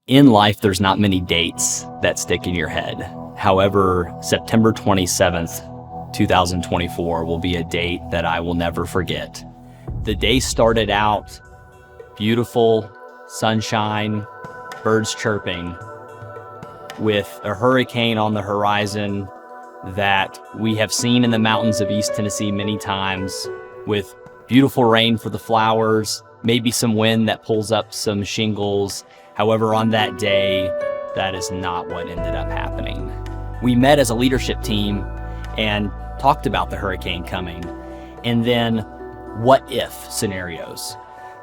In life, there's not many dates that stick in your head. However, September 27th, 2024 will be a date that I will never forget. The day started out beautiful, sunshine, birds chirping, with a hurricane on the horizon that we have seen in the mountains of East Tennessee many times, with beautiful rain for the flowers, maybe some wind that pulls up some shingles. However, on that day, that is not what ended up happening. We met as a leadership team and talked about the hurricane coming, and then what if scenarios.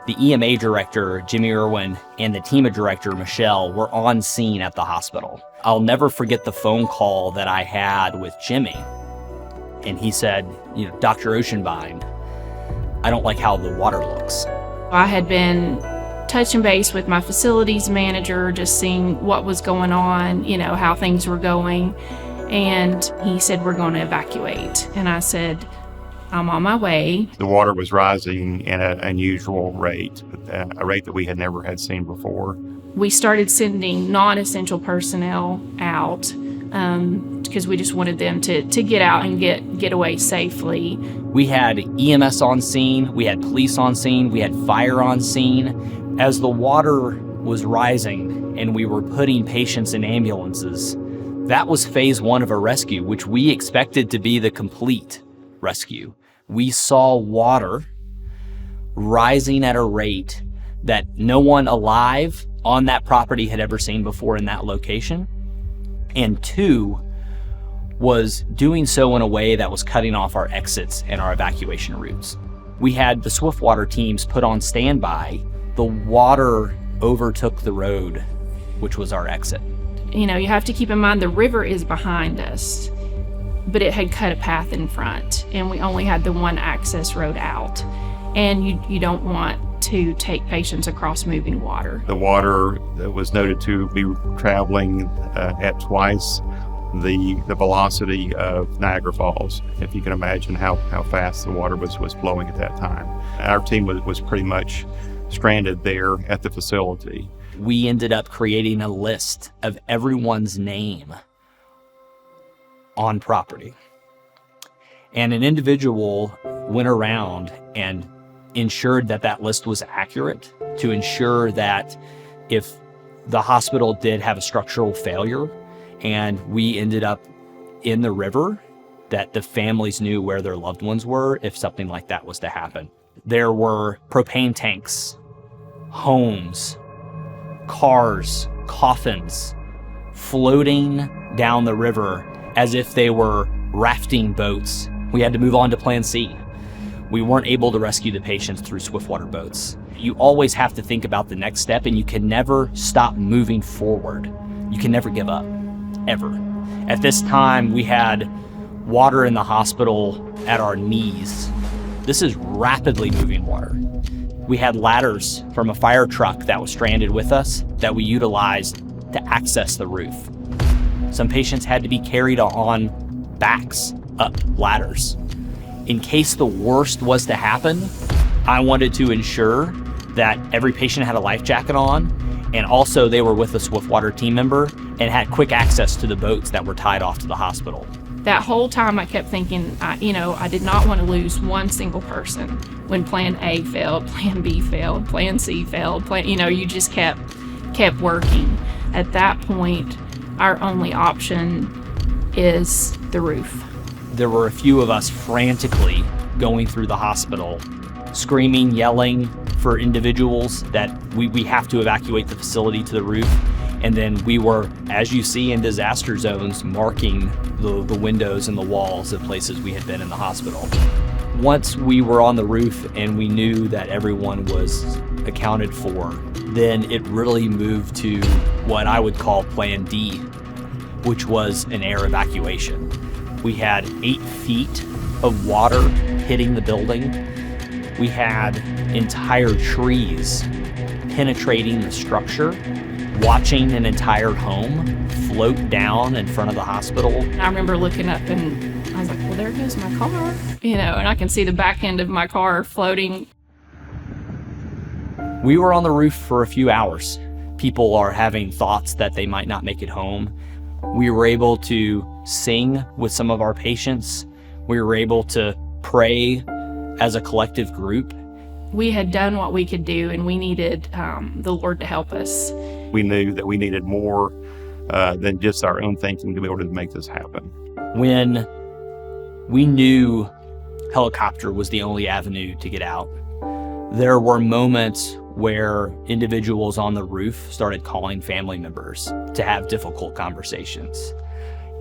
The EMA director, Jimmy Irwin, and the TEMA director, Michelle, were on scene at the hospital. I'll never forget the phone call that I had with Jimmy. And he said, Dr. Oceanbine, I don't like how the water looks. I had been touching base with my facilities manager, just seeing what was going on, how things were going. And he said, we're going to evacuate. And I said, I'm on my way. The water was rising at an unusual rate, a rate that we had never had seen before. We started sending non-essential personnel out because we just wanted them to get out and get away safely. We had EMS on scene, we had police on scene, we had fire on scene. As the water was rising and we were putting patients in ambulances, that was phase one of a rescue, which we expected to be the complete rescue. We saw water rising at a rate that no one alive on that property had ever seen before in that location. And two, was doing so in a way that was cutting off our exits and our evacuation routes. We had the Swiftwater teams put on standby. The water overtook the road, which was our exit. You have to keep in mind the river is behind us, but it had cut a path in front, and we only had the one access road out. And you don't want to take patients across moving water. The water was noted to be traveling at twice the velocity of Niagara Falls, if you can imagine how fast the water was flowing at that time. Our team was pretty much stranded there at the facility. We ended up creating a list of everyone's name on property. And an individual went around and ensured that list was accurate, to ensure that if the hospital did have a structural failure and we ended up in the river, that the families knew where their loved ones were if something like that was to happen. There were propane tanks, homes, cars, coffins floating down the river as if they were rafting boats. We had to move on to Plan C. We weren't able to rescue the patients through Swiftwater boats. You always have to think about the next step, and you can never stop moving forward. You can never give up, ever. At this time, we had water in the hospital at our knees. This is rapidly moving water. We had ladders from a fire truck that was stranded with us that we utilized to access the roof. Some patients had to be carried on backs up ladders. In case the worst was to happen, I wanted to ensure that every patient had a life jacket on, and also they were with a Swiftwater team member and had quick access to the boats that were tied off to the hospital. That whole time I kept thinking, I did not want to lose one single person. When Plan A failed, Plan B failed, Plan C failed, you just kept working. At that point, our only option is the roof. There were a few of us frantically going through the hospital, screaming, yelling for individuals that we have to evacuate the facility to the roof. And then we were, as you see in disaster zones, marking the windows and the walls of places we had been in the hospital. Once we were on the roof and we knew that everyone was accounted for, then it really moved to what I would call Plan D, which was an air evacuation. We had 8 feet of water hitting the building. We had entire trees penetrating the structure, watching an entire home float down in front of the hospital. I remember looking up and I was like, well, there goes my car, and I can see the back end of my car floating. We were on the roof for a few hours. people are having thoughts that they might not make it home. We were able to sing with some of our patients. We were able to pray as a collective group. We had done what we could do, and we needed the Lord to help us. We knew that we needed more than just our own thinking to be able to make this happen. When we knew helicopter was the only avenue to get out, there were moments where individuals on the roof started calling family members to have difficult conversations.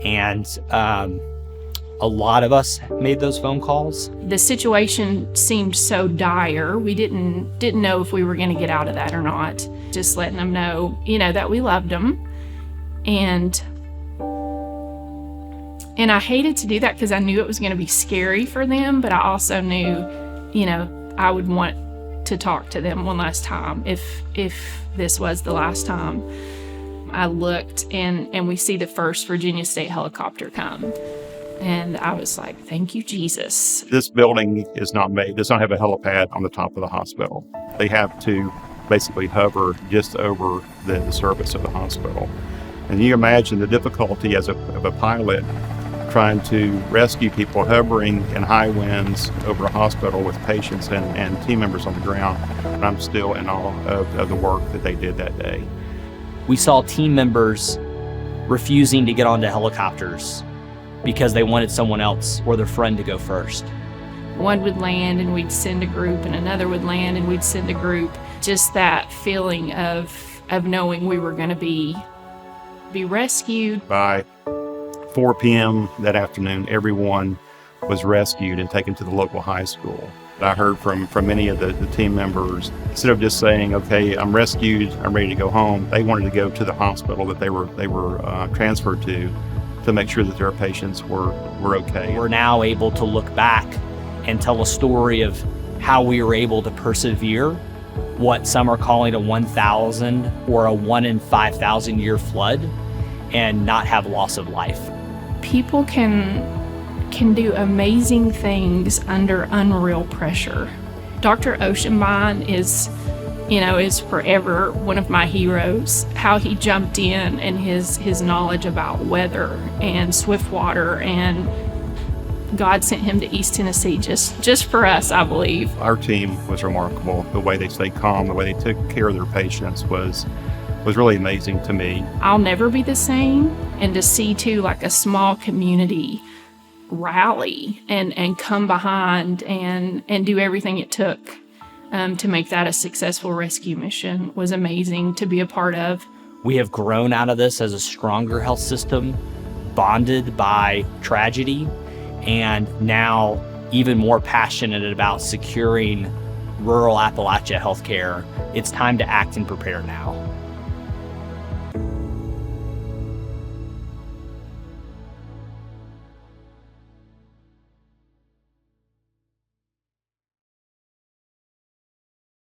And a lot of us made those phone calls. The situation seemed so dire. We didn't know if we were going to get out of that or not. Just letting them know, that we loved them. And I hated to do that because I knew it was going to be scary for them, but I also knew, I would want to talk to them one last time if this was the last time. I looked and we see the first Virginia State helicopter come. And I was like, thank you, Jesus. This building does not have a helipad on the top of the hospital. They have to basically hover just over the surface of the hospital. And you imagine the difficulty of a pilot trying to rescue people hovering in high winds over a hospital with patients and team members on the ground. And I'm still in awe of the work that they did that day. We saw team members refusing to get onto helicopters because they wanted someone else or their friend to go first. One would land and we'd send a group, and another would land and we'd send a group. Just that feeling of knowing we were going to be rescued. By 4 p.m. that afternoon, everyone was rescued and taken to the local high school. I heard from many of the team members, instead of just saying, okay, I'm rescued, I'm ready to go home, they wanted to go to the hospital that they were transferred to make sure that their patients were okay. We're now able to look back and tell a story of how we were able to persevere what some are calling a 1,000 or a 1 in 5,000 year flood and not have loss of life. People can do amazing things under unreal pressure. Dr. Oceanbine is forever one of my heroes. How he jumped in and his knowledge about weather and swift water, and God sent him to East Tennessee just for us, I believe. Our team was remarkable. The way they stayed calm, the way they took care of their patients was really amazing to me. I'll never be the same. And to see too, like a small community rally and come behind and do everything it took to make that a successful rescue mission was amazing to be a part of. We have grown out of this as a stronger health system, bonded by tragedy, and now even more passionate about securing rural Appalachia healthcare. It's time to act and prepare now.